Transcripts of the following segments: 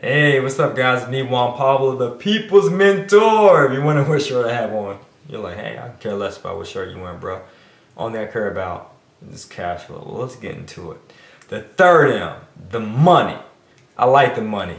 Hey, what's up, guys? Me, Juan Pablo, the people's mentor. If you wonder what shirt I have on, you're like, hey, I care less about what shirt you wearing, bro. Only I care about is cash flow. Well, let's get into it. The third M, the money. I like the money.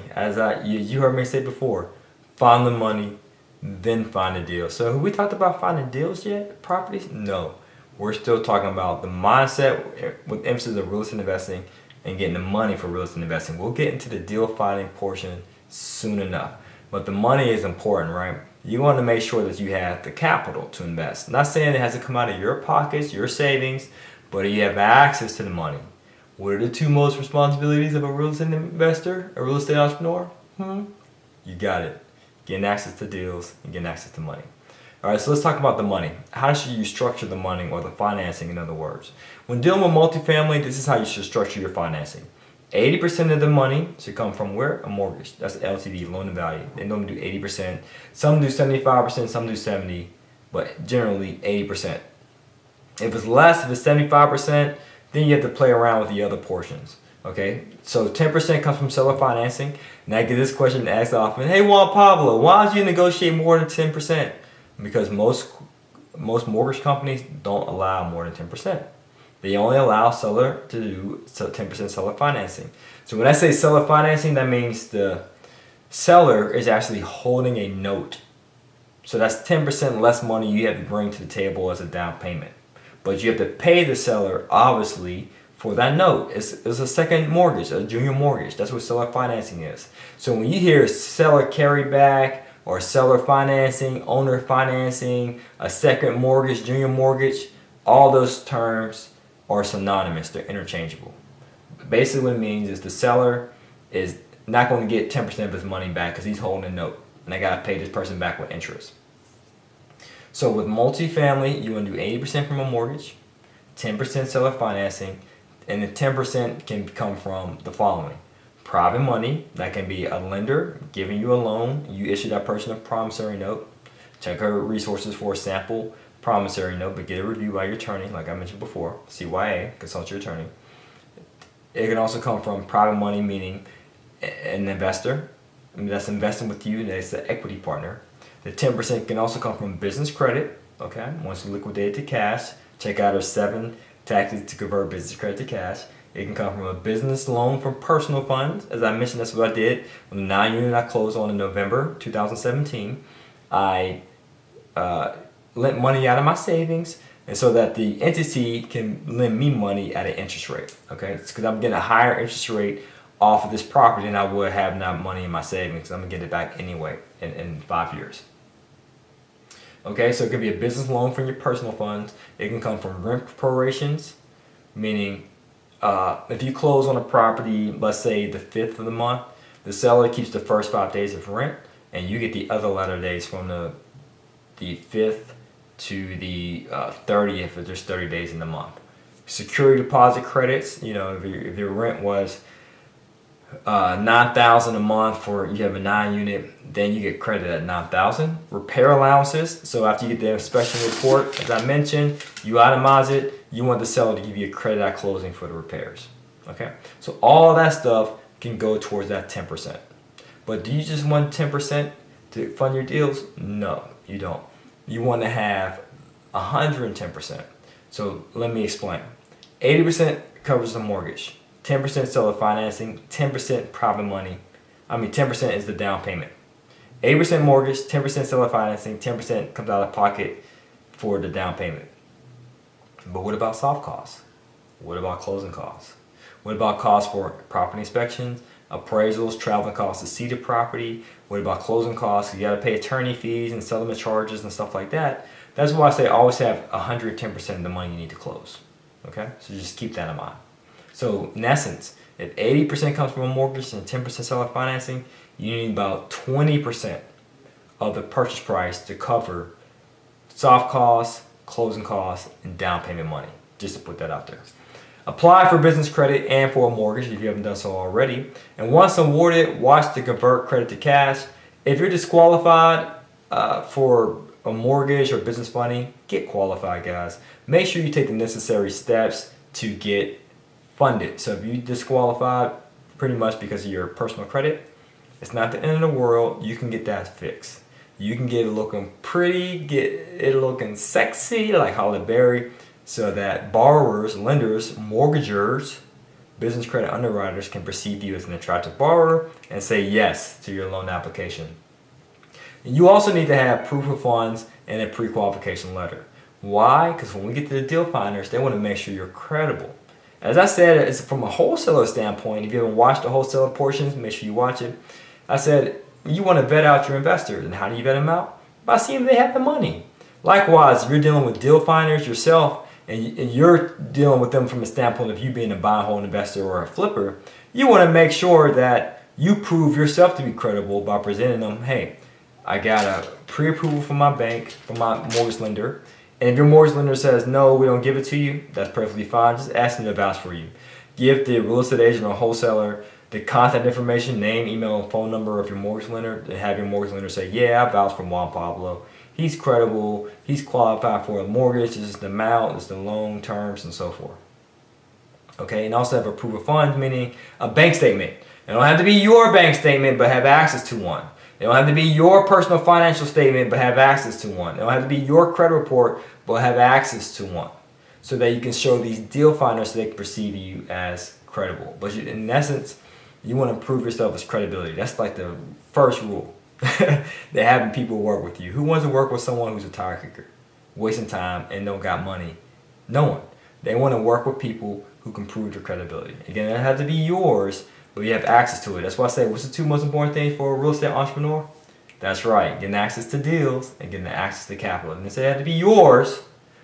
You heard me say before, find the money, then find a deal. So have we talked about finding deals yet? Properties? No. We're still talking about the mindset with emphasis of real estate investing and getting the money for real estate investing. We'll get into the deal finding portion soon enough. But the money is important, right? You want to make sure that you have the capital to invest. Not saying it has to come out of your pockets, your savings, but you have access to the money. What are the two most responsibilities of a real estate investor, a real estate entrepreneur? You got it. Getting access to deals and getting access to money. All right, so let's talk about the money. How should you structure the money, or the financing, in other words? When dealing with multifamily, this is how you should structure your financing. 80% of the money should come from where? A mortgage. That's LTV, loan to value. They normally do 80%. Some do 75%, some do 70%, but generally 80%. If it's less, if it's 75%, then you have to play around with the other portions. Okay, so 10% comes from seller financing. And I get this question asked often: hey, Juan Pablo, why did you negotiate more than 10%? Because most mortgage companies don't allow more than 10%. They only allow seller to do 10% seller financing. So when I say seller financing, that means the seller is actually holding a note. So that's 10% less money you have to bring to the table as a down payment. But you have to pay the seller, obviously, for that note. It's a second mortgage, a junior mortgage. That's what seller financing is. So when you hear seller carryback, or seller financing, owner financing, a second mortgage, junior mortgage, all those terms are synonymous. They're interchangeable. Basically what it means is the seller is not going to get 10% of his money back because he's holding a note, and they got to pay this person back with interest. So with multifamily, you want to do 80% from a mortgage, 10% seller financing, and the 10% can come from the following. Private money, that can be a lender giving you a loan. You issue that person a promissory note. Check our resources for a sample promissory note, but get a review by your attorney, like I mentioned before. CYA, consult your attorney. It can also come from private money, meaning an investor that's investing with you, that's the equity partner. The 10% can also come from business credit. Okay, once you liquidate it to cash, check out our 7 tactics to convert business credit to cash. It can come from a business loan from personal funds. As I mentioned, that's what I did. When the 9 unit I closed on in November 2017, I lent money out of my savings, and so that the entity can lend me money at an interest rate. Okay, it's because I'm getting a higher interest rate off of this property than I would have now money in my savings. I'm gonna get it back anyway in 5 years. Okay, so it could be a business loan from your personal funds. It can come from rent prorations, meaning if you close on a property, let's say the 5th of the month, the seller keeps the first 5 days of rent, and you get the other latter days from the 5th to the 30th, if there's 30 days in the month. Security deposit credits, if your rent was $9,000 a month for, you have a 9 unit, then you get credit at $9,000. Repair allowances, so after you get the inspection report, as I mentioned, you itemize it. You want the seller to give you a credit at closing for the repairs. Okay, so all that stuff can go towards that 10%. But do you just want 10% to fund your deals? No, you don't. You want to have 110%. So let me explain. 80% covers the mortgage, 10% seller financing, 10% private money. 10% is the down payment. 80% mortgage, 10% seller financing, 10% comes out of pocket for the down payment. But what about soft costs? What about closing costs? What about costs for property inspections, appraisals, traveling costs to see the property? What about closing costs? You got to pay attorney fees and settlement charges and stuff like that. That's why I say always have 110% of the money you need to close. Okay, so just keep that in mind. So in essence, if 80% comes from a mortgage and 10% seller financing, you need about 20% of the purchase price to cover soft costs, closing costs, and down payment money, just to put that out there. Apply for business credit and for a mortgage if you haven't done so already. And once awarded, watch to convert credit to cash. If you're disqualified for a mortgage or business funding, get qualified, guys. Make sure you take the necessary steps to get funded. So if you disqualified pretty much because of your personal credit, It's not the end of the world. You can get that fixed. You can get it looking pretty, get it looking sexy like Halle Berry, so that borrowers, lenders, mortgagors, business credit underwriters can perceive you as an attractive borrower and say yes to your loan application. And you also need to have proof of funds and a pre-qualification letter. Why? Because when we get to the deal finders, they want to make sure you're credible. As I said, it's from a wholesaler standpoint. If you haven't watched the wholesaler portions, make sure you watch it. I said, you want to vet out your investors. And how do you vet them out? By seeing if they have the money. Likewise, if you're dealing with deal finders yourself, and you're dealing with them from a standpoint of you being a buy and hold investor or a flipper, you want to make sure that you prove yourself to be credible by presenting them, hey, I got a pre-approval from my bank, from my mortgage lender, and if your mortgage lender says, no, we don't give it to you, that's perfectly fine. Just ask them to vouch for you. Give the real estate agent or wholesaler the contact information, name, email, and phone number of your mortgage lender, and have your mortgage lender say, yeah, I vouch for Juan Pablo. He's credible, he's qualified for a mortgage, this is the amount, this is the loan terms, and so forth. Okay, and also have a proof of funds, meaning a bank statement. It don't have to be your bank statement, but have access to one. It don't have to be your personal financial statement, but have access to one. It don't have to be your credit report, but have access to one. So that you can show these deal finders so they can perceive you as credible. But in essence, you want to prove yourself as credibility. That's like the first rule. They're having people work with you. Who wants to work with someone who's a tire kicker, wasting time and don't got money? No one. They want to work with people who can prove their credibility. Again, it doesn't have to be yours, but you have access to it. That's why I say, what's the two most important things for a real estate entrepreneur? That's right, getting access to deals and getting access to capital. And they say it had to be yours,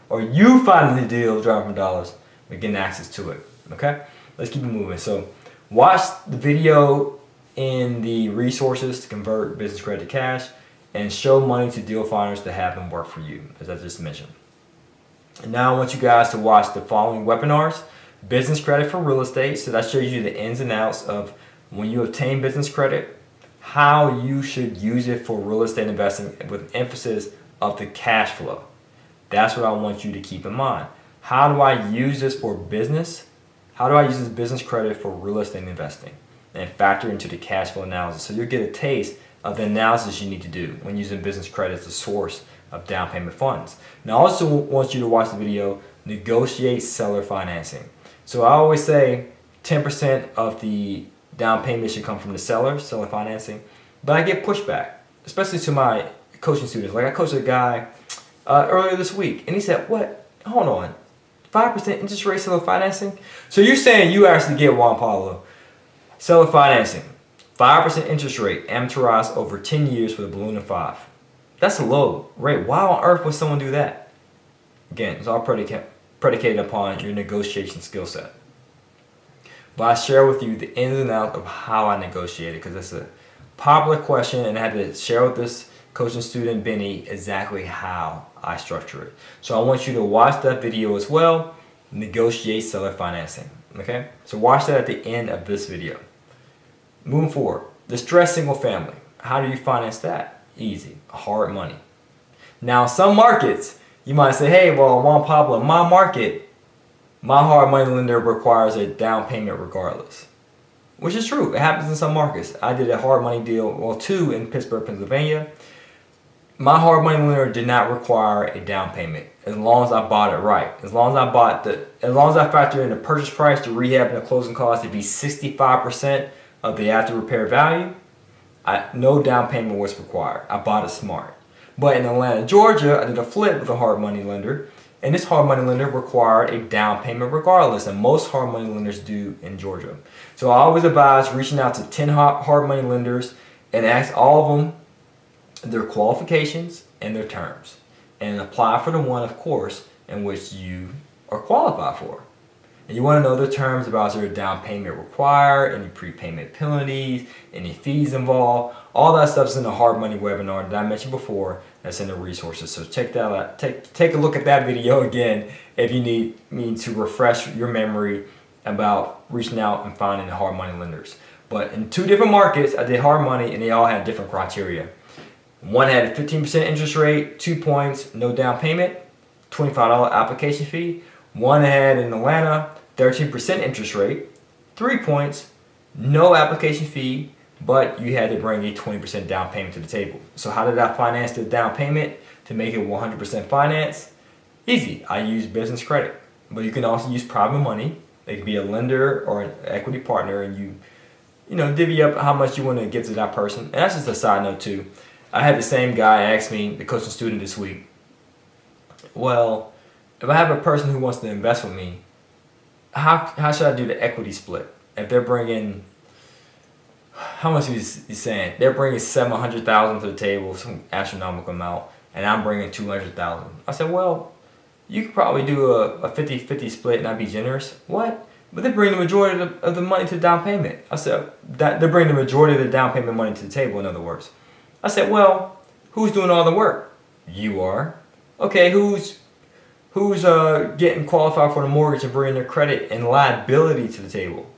or you finding the deal, driving dollars, but getting access to it. Okay, let's keep it moving. So, watch the video in the resources to convert business credit to cash, and show money to deal finders to have them work for you, as I just mentioned. And now I want you guys to watch the following webinars: business credit for real estate. So that shows you the ins and outs of when you obtain business credit, how you should use it for real estate investing with emphasis of the cash flow. That's what I want you to keep in mind. How do I use this for business? How do I use this business credit for real estate investing? And factor into the cash flow analysis. So you'll get a taste of the analysis you need to do when using business credit as a source of down payment funds. Now I also want you to watch the video, negotiate seller financing. So I always say 10% of the down payment should come from the seller financing, but I get pushback, especially to my coaching students. Like I coached a guy earlier this week, and he said, what, hold on, 5% interest rate seller financing? So you're saying you actually get Juan Pablo seller financing, 5% interest rate, amortized over 10 years with a balloon of 5. That's a low rate. Why on earth would someone do that? Again, it's all predicated upon your negotiation skill set. But I share with you the ins and outs of how I negotiate it, because it's a popular question, and I had to share with this coaching student, Benny, exactly how I structure it. So I want you to watch that video as well, negotiate seller financing. Okay? So watch that at the end of this video. Moving forward, distressed single family. How do you finance that? Easy. Hard money. Now, some markets, you might say, hey, well, Juan Pablo, in my market, my hard money lender requires a down payment regardless. Which is true. It happens in some markets. I did a hard money deal, well, 2 in Pittsburgh, Pennsylvania. My hard money lender did not require a down payment as long as I bought it right. As long as I factor in the purchase price, the rehab, and the closing cost to be 65% of the after repair value, no down payment was required. I bought it smart. But in Atlanta, Georgia, I did a flip with a hard money lender, and this hard money lender required a down payment regardless, and most hard money lenders do in Georgia. So I always advise reaching out to 10 hard money lenders and ask all of them their qualifications and their terms, and apply for the one, of course, in which you are qualified for. And you want to know the terms about is there a down payment required, any prepayment penalties, any fees involved. All that stuff's in the hard money webinar that I mentioned before. That's in the resources. So check that out. Take a look at that video again if you need me to refresh your memory about reaching out and finding the hard money lenders. But in 2 different markets, I did hard money, and they all had different criteria. One had a 15% interest rate, 2 points, no down payment, $25 application fee. One had in Atlanta, 13% interest rate, 3 points, no application fee, but you had to bring a 20% down payment to the table. So how did I finance the down payment to make it 100% finance? Easy. I use business credit, but you can also use private money. It could be a lender or an equity partner, and you know, divvy up how much you want to give to that person. And that's just a side note too. I had the same guy ask me, the coaching student this week, well, if I have a person who wants to invest with me, how should I do the equity split? If they're bringing, how much is he saying? They're bringing $700,000 to the table, some astronomical amount, and I'm bringing $200,000. I said, well, you could probably do a 50-50 split and I'd be generous. What? But they bring the majority of the money to the down payment. I said, they bring the majority of the down payment money to the table, in other words. I said, well, who's doing all the work? You are. Okay, who's getting qualified for the mortgage and bringing their credit and liability to the table?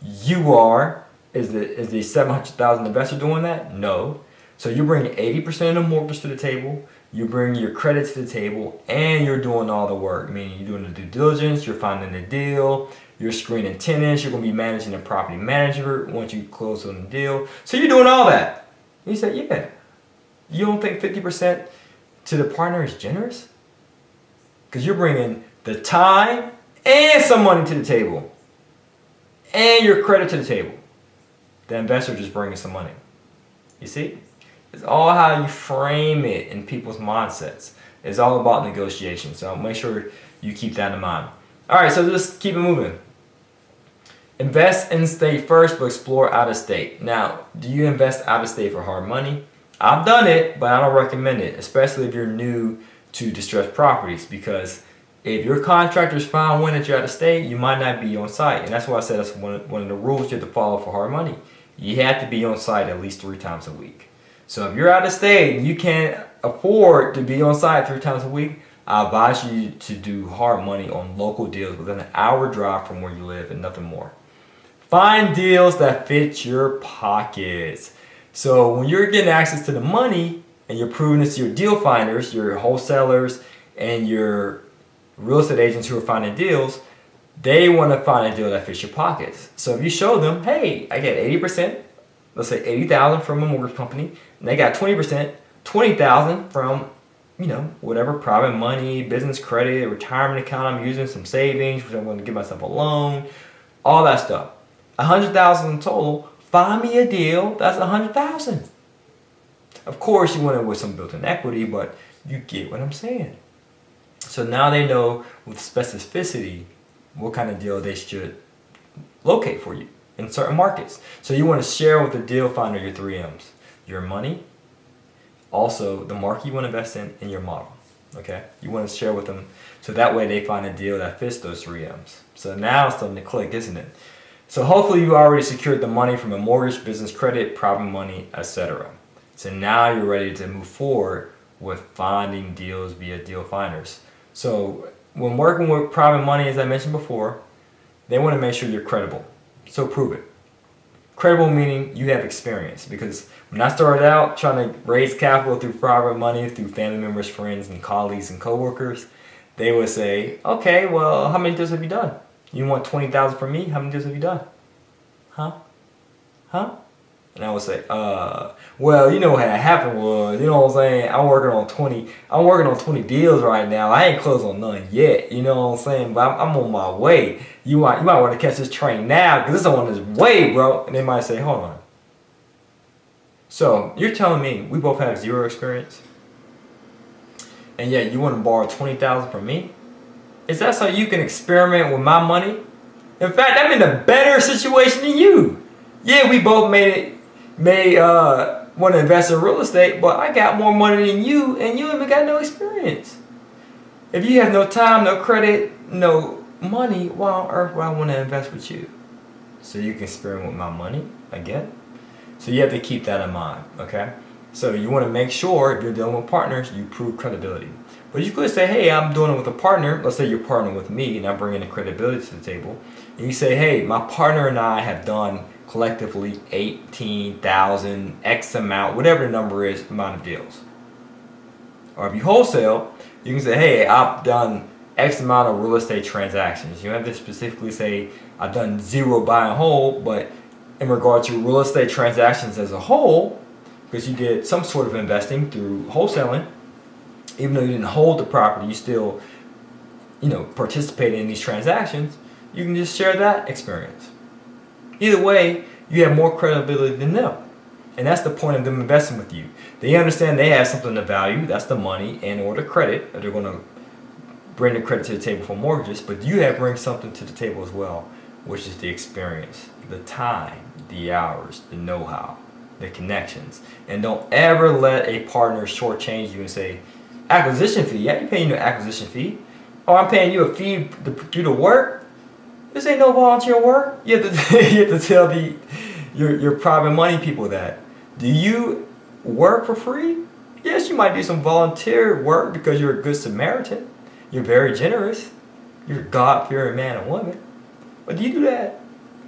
You are. Is the $700,000 investor doing that? No. So you're bringing 80% of the mortgage to the table. You bring your credit to the table, and you're doing all the work. Meaning you're doing the due diligence, you're finding the deal, you're screening tenants, you're going to be managing the property manager once you close on the deal. So you're doing all that. He said, yeah. You don't think 50% to the partner is generous? Because you're bringing the time and some money to the table, and your credit to the table. The investor just bringing some money. You see? It's all how you frame it in people's mindsets. It's all about negotiation. So make sure you keep that in mind. All right, so just keep it moving. Invest in state first, but explore out of state. Now, do you invest out of state for hard money? I've done it, but I don't recommend it, especially if you're new to distressed properties, because if your contractors found one that you're out of state, you might not be on site. And that's why I said that's one of the rules you have to follow for hard money. You have to be on site at least 3 times a week. So if you're out of state and you can't afford to be on site 3 times a week, I advise you to do hard money on local deals within an hour drive from where you live and nothing more. Find deals that fit your pockets. So when you're getting access to the money and you're proving this to your deal finders, your wholesalers, and your real estate agents who are finding deals, they want to find a deal that fits your pockets. So if you show them, hey, I get 80%, let's say $80,000 from a mortgage company, and they got 20%, $20,000 from, you know, whatever, private money, business credit, retirement account I'm using, some savings, which I'm going to give myself a loan, all that stuff. $100,000 in total. Find me a deal that's $100,000. Of course, you want it with some built-in equity, but you get what I'm saying. So now they know with specificity what kind of deal they should locate for you in certain markets. So you want to share with the deal finder your 3 M's. Your money, also the market you want to invest in, and your model. Okay? You want to share with them so that way they find a deal that fits those 3 M's. So now it's starting to click, isn't it? So hopefully you already secured the money from a mortgage, business credit, private money, etc. So now you're ready to move forward with finding deals via deal finders. So when working with private money, as I mentioned before, they want to make sure you're credible. So prove it. Credible meaning you have experience, because when I started out trying to raise capital through private money, through family members, friends, and colleagues and coworkers, they would say, okay, well, how many deals have you done? You want $20,000 from me? How many deals have you done? Huh? And I would say, well, you know what had happened was, you know what I'm saying, I'm working on 20 deals right now. I ain't closed on none yet, you know what I'm saying, but I'm on my way. You might want to catch this train now, because this is on its way, bro. And they might say, hold on. So you're telling me we both have 0 experience, and yet you want to borrow $20,000 from me? Is that so you can experiment with my money? In fact, I'm in a better situation than you. Yeah, we both want to invest in real estate, but I got more money than you, and you even got no experience. If you have no time, no credit, no money, why on earth would I want to invest with you? So you can experiment with my money again. So you have to keep that in mind, okay? So you want to make sure if you're dealing with partners, you prove credibility. But you could say, hey, I'm doing it with a partner. Let's say you're partnering with me and I'm bringing the credibility to the table. And you say, hey, my partner and I have done collectively 18,000, X amount, whatever the number is, amount of deals. Or if you wholesale, you can say, hey, I've done X amount of real estate transactions. You don't have to specifically say, I've done 0 buy and hold, but in regard to real estate transactions as a whole, because you did some sort of investing through wholesaling, even though you didn't hold the property, you still, participated in these transactions. You can just share that experience. Either way, you have more credibility than them. And that's the point of them investing with you. They understand they have something to value, that's the money and or the credit, or they're going to bring the credit to the table for mortgages, but you have bring something to the table as well, which is the experience, the time, the hours, the know-how, the connections. And don't ever let a partner shortchange you and say, acquisition fee, yeah, you're paying your acquisition fee. Oh, I'm paying you a fee to do the work. This ain't no volunteer work. You have to tell your private money people that. Do you work for free? Yes, you might do some volunteer work because you're a good Samaritan. You're very generous. You're a God-fearing man and woman. But do you do that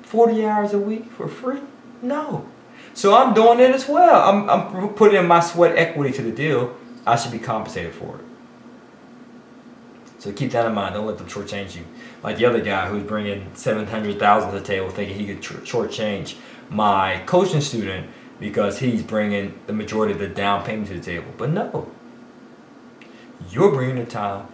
40 hours a week for free? No. So I'm doing it as well. I'm putting in my sweat equity to the deal. I should be compensated for it. So keep that in mind. Don't let them shortchange you. Like the other guy who's bringing $700,000 to the table, thinking he could shortchange my coaching student because he's bringing the majority of the down payment to the table. But no, you're bringing the time,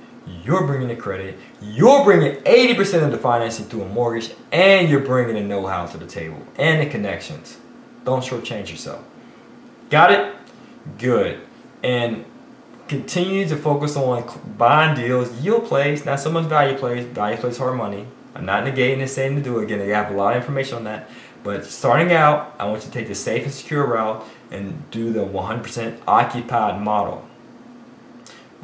you're bringing the credit, you're bringing 80% of the financing through a mortgage, and you're bringing the know-how to the table and the connections. Don't shortchange yourself. Got it? Good. And continue to focus on buying deals, yield plays, not so much value plays. Value plays hard money. I'm not negating and saying to do it again. I have a lot of information on that. But starting out, I want you to take the safe and secure route and do the 100% occupied model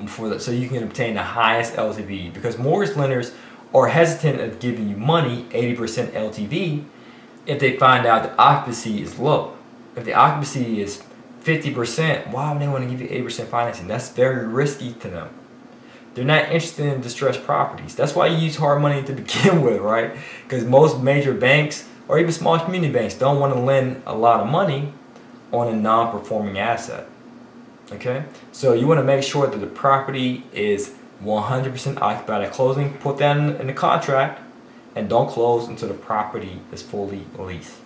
so you can obtain the highest LTV. Because mortgage lenders are hesitant of giving you money 80% LTV if they find out the occupancy is low. If the occupancy is 50%, why would they want to give you 80% financing? That's very risky to them. They're not interested in distressed properties. That's why you use hard money to begin with, right? Because most major banks or even small community banks don't want to lend a lot of money on a non-performing asset. Okay? So you want to make sure that the property is 100% occupied at closing. Put that in the contract and don't close until the property is fully leased.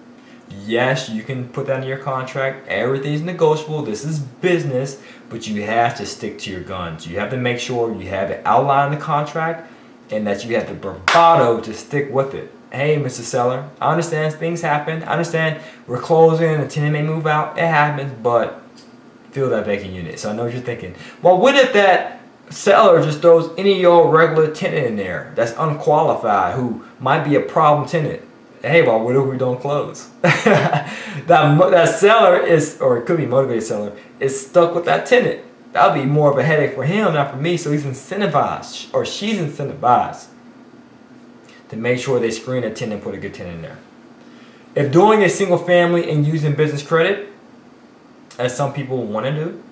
Yes, you can put that in your contract. Everything's negotiable. This is business, but you have to stick to your guns. You have to make sure you have it outlined in the contract and that you have the bravado to stick with it. Hey, Mr. Seller, I understand things happen. I understand we're closing, the tenant may move out. It happens, but fill that vacant unit. So I know what you're thinking. Well, what if that seller just throws any of your regular tenant in there that's unqualified who might be a problem tenant? Hey, well, what if we don't close? that seller is, or it could be motivated seller, is stuck with that tenant. That'll be more of a headache for him, not for me. So he's incentivized, or she's incentivized, to make sure they screen a tenant and put a good tenant in there. If doing a single family and using business credit, as some people want to do,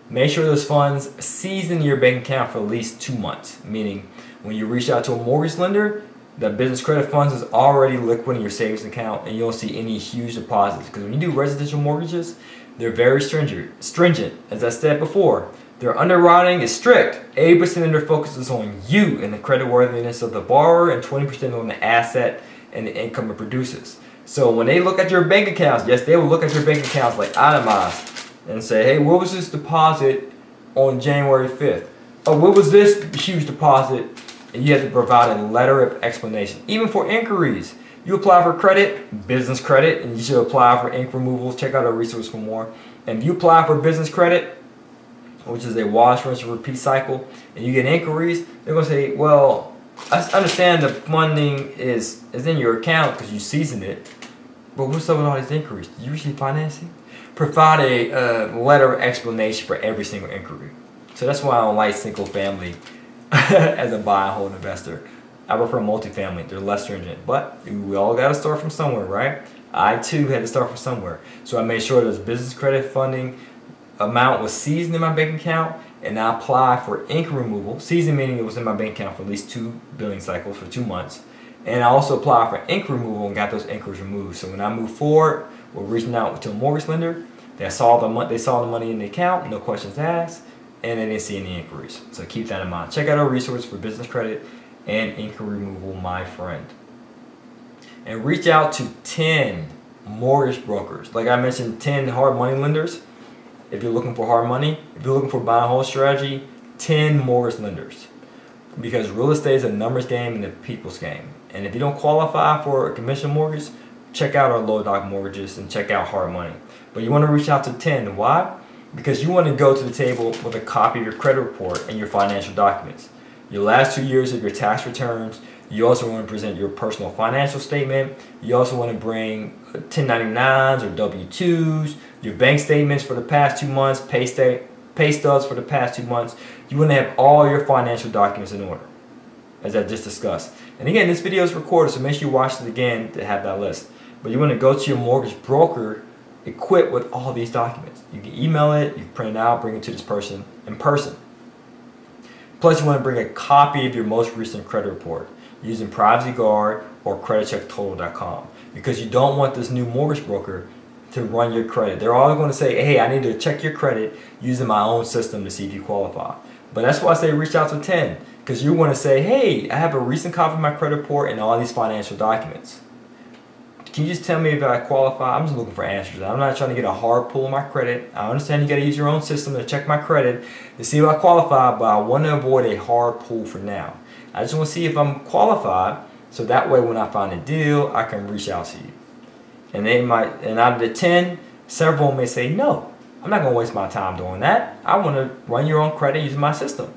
make sure those funds season your bank account for at least 2 months. Meaning, when you reach out to a mortgage lender, the business credit funds is already liquid in your savings account and you don't see any huge deposits. Because when you do residential mortgages, they're very stringent. As I said before, their underwriting is strict. 80% of their focus is on you and the creditworthiness of the borrower, and 20% on the asset and the income it produces. So when they look at your bank accounts, yes, they will look at your bank accounts like itemized and say, hey, what was this deposit on January 5th? Oh, what was this huge deposit? And you have to provide a letter of explanation. Even for inquiries, you apply for credit, business credit, and you should apply for ink removals. Check out our resource for more. And if you apply for business credit, which is a wash, rinse, and repeat cycle, and you get inquiries, they're going to say, well, I understand the funding is in your account because you seasoned it, but what's up with all these inquiries? Do you receive financing? Provide a letter of explanation for every single inquiry. So that's why I don't like single family as a buy and hold investor. I prefer multifamily. They're less stringent, but we all got to start from somewhere, right? I too had to start from somewhere. So I made sure this business credit funding amount was seasoned in my bank account, and I applied for ink removal. Seasoned meaning it was in my bank account for at least 2 billing cycles for 2 months. And I also applied for ink removal and got those inquiries removed. So when I moved forward, we're reaching out to a mortgage lender. They saw the money in the account, no questions asked, and they didn't see any inquiries. So keep that in mind. Check out our resource for business credit and inquiry removal, my friend. And reach out to 10 mortgage brokers. Like I mentioned, 10 hard money lenders. If you're looking for hard money, if you're looking for buy and hold strategy, 10 mortgage lenders. Because real estate is a numbers game and a people's game. And if you don't qualify for a conventional mortgage, check out our low doc mortgages and check out hard money. But you want to reach out to 10. Why? Because you want to go to the table with a copy of your credit report and your financial documents. Your last 2 years of your tax returns. You also want to present your personal financial statement. You also want to bring 1099s or W-2s, your bank statements for the past 2 months, pay stubs for the past 2 months. You want to have all your financial documents in order, as I just discussed. And again, this video is recorded, so make sure you watch it again to have that list. But you want to go to your mortgage broker equipped with all these documents. You can email it, you can print it out, bring it to this person in person. Plus, you want to bring a copy of your most recent credit report using Privacy Guard or CreditCheckTotal.com, because you don't want this new mortgage broker to run your credit. They're all going to say, hey, I need to check your credit using my own system to see if you qualify. But that's why I say reach out to 10, because you want to say, hey, I have a recent copy of my credit report and all these financial documents. Can you just tell me if I qualify? I'm just looking for answers. I'm not trying to get a hard pull on my credit. I understand you got to use your own system to check my credit to see if I qualify, but I want to avoid a hard pull for now. I just want to see if I'm qualified, so that way when I find a deal, I can reach out to you. And out of the 10, several may say, no, I'm not going to waste my time doing that. I want to run your own credit using my system.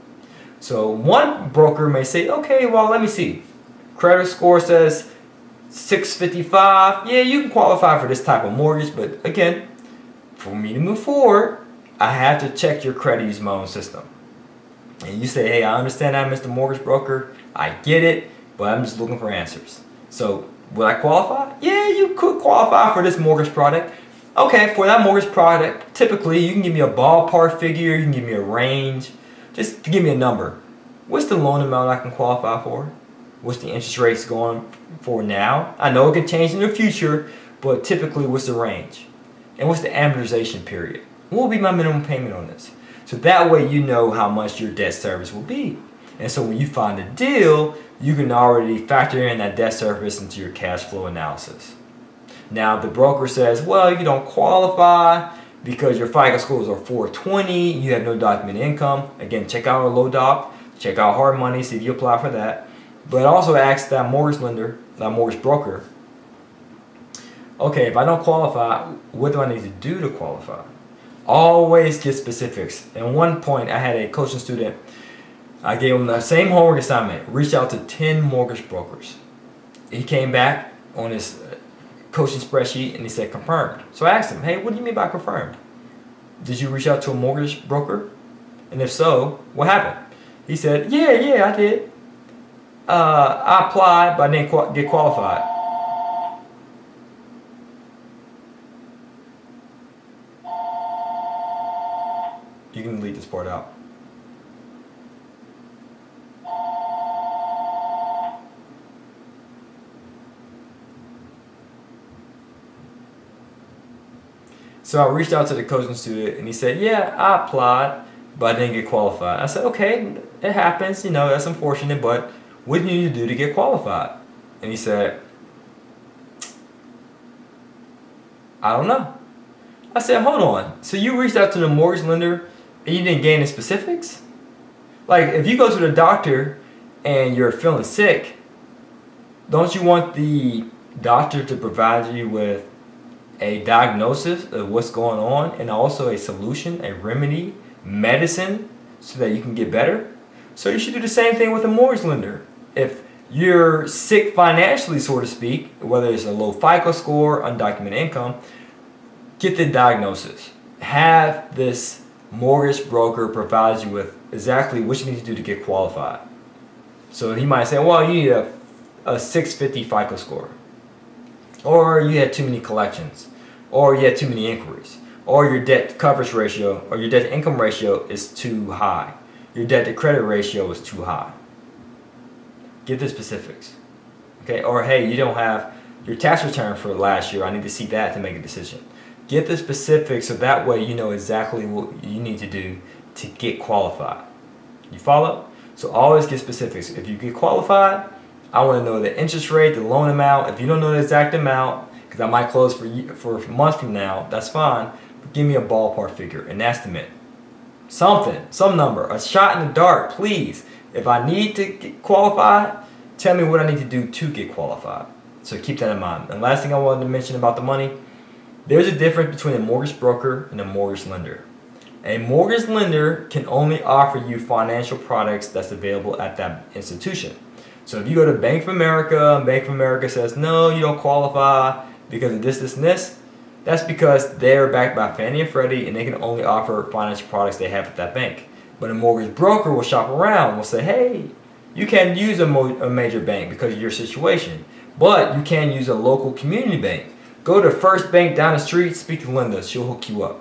So one broker may say, okay, well, let me see. Credit score says 655. Yeah, you can qualify for this type of mortgage, but again, for me to move forward, I have to check your credit using my own system. And you say, hey, I understand that, Mr. Mortgage Broker. I get it, but I'm just looking for answers. So, will I qualify? Yeah, you could qualify for this mortgage product. Okay, for that mortgage product, typically you can give me a ballpark figure, you can give me a range, just to give me a number. What's the loan amount I can qualify for? What's the interest rates going for now? I know it can change in the future, but typically what's the range? And what's the amortization period? What will be my minimum payment on this? So that way you know how much your debt service will be. And so when you find a deal, you can already factor in that debt service into your cash flow analysis. Now the broker says, well, you don't qualify because your FICO scores are 420, you have no documented income. Again, check out our low doc, check out hard money, see if you apply for that. But also ask that mortgage lender, that mortgage broker, okay, if I don't qualify, what do I need to do to qualify? Always get specifics. At one point, I had a coaching student. I gave him the same homework assignment. Reach out to 10 mortgage brokers. He came back on his coaching spreadsheet and he said confirmed. So I asked him, hey, what do you mean by confirmed? Did you reach out to a mortgage broker? And if so, what happened? He said, yeah, I did. I applied, but I didn't get qualified. You can delete this part out. So I reached out to the coaching student and he said, yeah, I applied, but I didn't get qualified. I said, okay, it happens, that's unfortunate, but what do you need to do to get qualified? And he said, I don't know. I said, hold on. So you reached out to the mortgage lender and you didn't gain the specifics? Like, if you go to the doctor and you're feeling sick, don't you want the doctor to provide you with a diagnosis of what's going on and also a solution, a remedy, medicine, so that you can get better? So you should do the same thing with a mortgage lender. If you're sick financially, so to speak, whether it's a low FICO score, undocumented income, get the diagnosis. Have this mortgage broker provide you with exactly what you need to do to get qualified. So he might say, well, you need a 650 FICO score, or you had too many collections, or you had too many inquiries, or your debt coverage ratio or your debt to income ratio is too high, your debt to credit ratio is too high. Get the specifics. Okay, or hey, you don't have your tax return for last year, I need to see that to make a decision. Get the specifics so that way you know exactly what you need to do to get qualified. You follow? So always get specifics. If you get qualified, I want to know the interest rate, the loan amount. If you don't know the exact amount, because because I might close for months from now. That's fine. But give me a ballpark figure, an estimate, something, some number, a shot in the dark, please. If I need to get qualified, tell me what I need to do to get qualified. So keep that in mind. And last thing I wanted to mention about the money, there's a difference between a mortgage broker and a mortgage lender. A mortgage lender can only offer you financial products that's available at that institution. So if you go to Bank of America and Bank of America says, no, you don't qualify because of this, this, and this, that's because they're backed by Fannie and Freddie and they can only offer financial products they have at that bank. But a mortgage broker will shop around, will say, hey, you can't use a major bank because of your situation, but you can use a local community bank. Go to First Bank down the street, speak to Linda, she'll hook you up.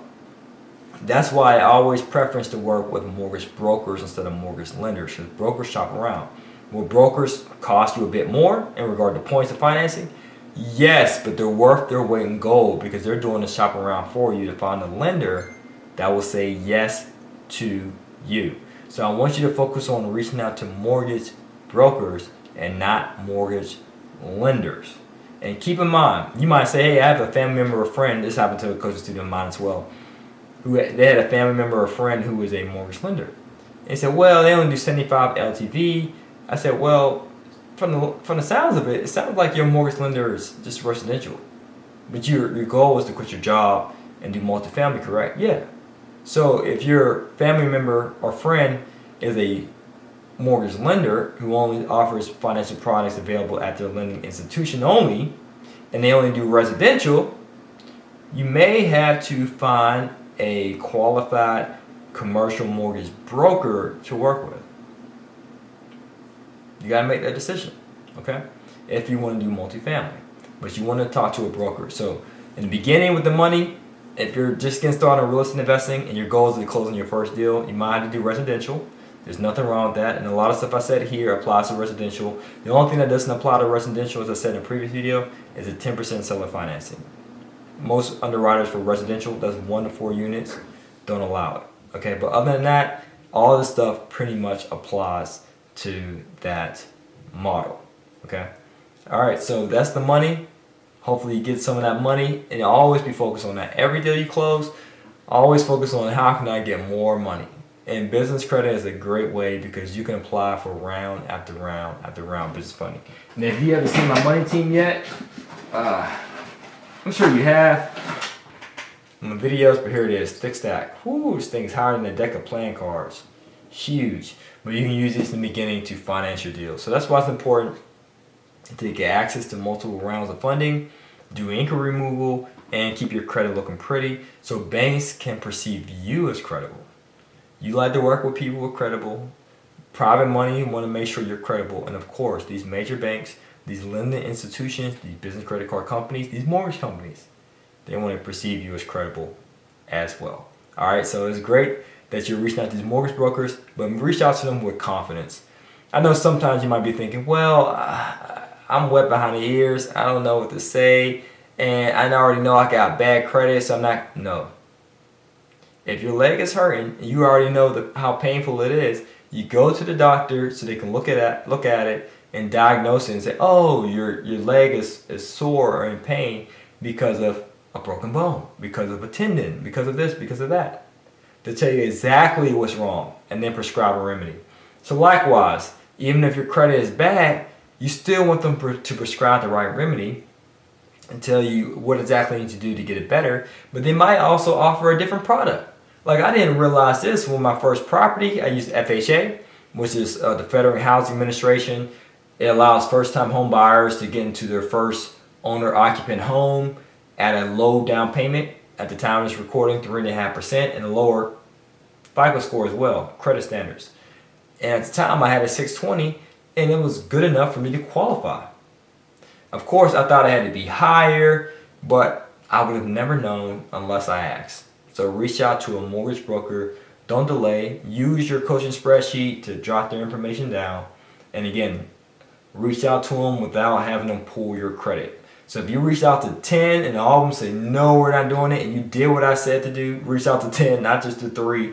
That's why I always preference to work with mortgage brokers instead of mortgage lenders, because brokers shop around. Will brokers cost you a bit more in regard to points of financing? Yes, but they're worth their weight in gold because they're doing the shop around for you to find a lender that will say yes to you. So I want you to focus on reaching out to mortgage brokers and not mortgage lenders. And keep in mind, you might say, hey, I have a family member or friend, this happened to a coaching student of mine as well, they had a family member or friend who was a mortgage lender. And he said, well, they only do 75 LTV. I said, well, from the sounds of it, it sounds like your mortgage lender is just residential. But your goal is to quit your job and do multifamily, correct? Yeah. So if your family member or friend is a mortgage lender who only offers financial products available at their lending institution only, and they only do residential, you may have to find a qualified commercial mortgage broker to work with. You got to make that decision, okay? If you want to do multifamily, but you want to talk to a broker. So in the beginning with the money, if you're just getting started on real estate investing and your goal is to close on your first deal, you might have to do residential. There's nothing wrong with that, and a lot of stuff I said here applies to residential. The only thing that doesn't apply to residential, as I said in a previous video, is a 10% seller financing. Most underwriters for residential, that's 1 to 4 units, don't allow it. Okay, but other than that, all this stuff pretty much applies to that model. Okay, all right, so that's the money. Hopefully you get some of that money, and always be focused on that. Every deal you close, always focus on how can I get more money. And business credit is a great way because you can apply for round after round after round business funding. And if you haven't seen my money team yet, I'm sure you have on the videos, but here it is, Thick Stack. Whoo, this thing's higher than a deck of playing cards. Huge. But you can use this in the beginning to finance your deal. So that's why it's important to get access to multiple rounds of funding, do inquiry removal, and keep your credit looking pretty so banks can perceive you as credible. You like to work with people who are credible. Private money, you want to make sure you're credible. And of course, these major banks, these lending institutions, these business credit card companies, these mortgage companies, they want to perceive you as credible as well. All right, so it's great that you're reaching out to these mortgage brokers, but reach out to them with confidence. I know sometimes you might be thinking, well, I'm wet behind the ears. I don't know what to say. And I already know I got bad credit, so I'm not. No. If your leg is hurting, and you already know how painful it is, you go to the doctor so they can look at it and diagnose it and say, oh, your leg is sore or in pain because of a broken bone, because of a tendon, because of this, because of that. To tell you exactly what's wrong and then prescribe a remedy. So likewise, even if your credit is bad, you still want them to prescribe the right remedy and tell you what exactly you need to do to get it better, but they might also offer a different product. Like I didn't realize this when my first property, I used FHA, which is the Federal Housing Administration. It allows first-time home buyers to get into their first owner-occupant home at a low down payment. At the time of this recording, 3.5%, and a lower FICO score as well, credit standards. And at the time, I had a 620, and it was good enough for me to qualify. Of course, I thought it had to be higher, but I would have never known unless I asked. So reach out to a mortgage broker. Don't delay. Use your coaching spreadsheet to jot their information down. And again, reach out to them without having them pull your credit. So if you reach out to 10 and all of them say, no, we're not doing it, and you did what I said to do, reach out to 10, not just to 3,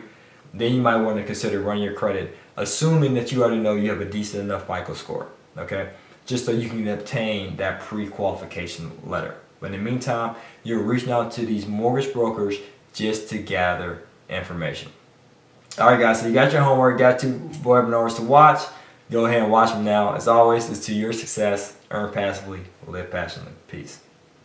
then you might want to consider running your credit, assuming that you already know you have a decent enough FICO score, okay? Just so you can obtain that pre-qualification letter, But in the meantime, you're reaching out to these mortgage brokers just to gather information. All right, guys, so you got your homework, got 2 webinars to watch. Go ahead and watch them now. As always, it's to your success. Earn passively, live passionately. Peace.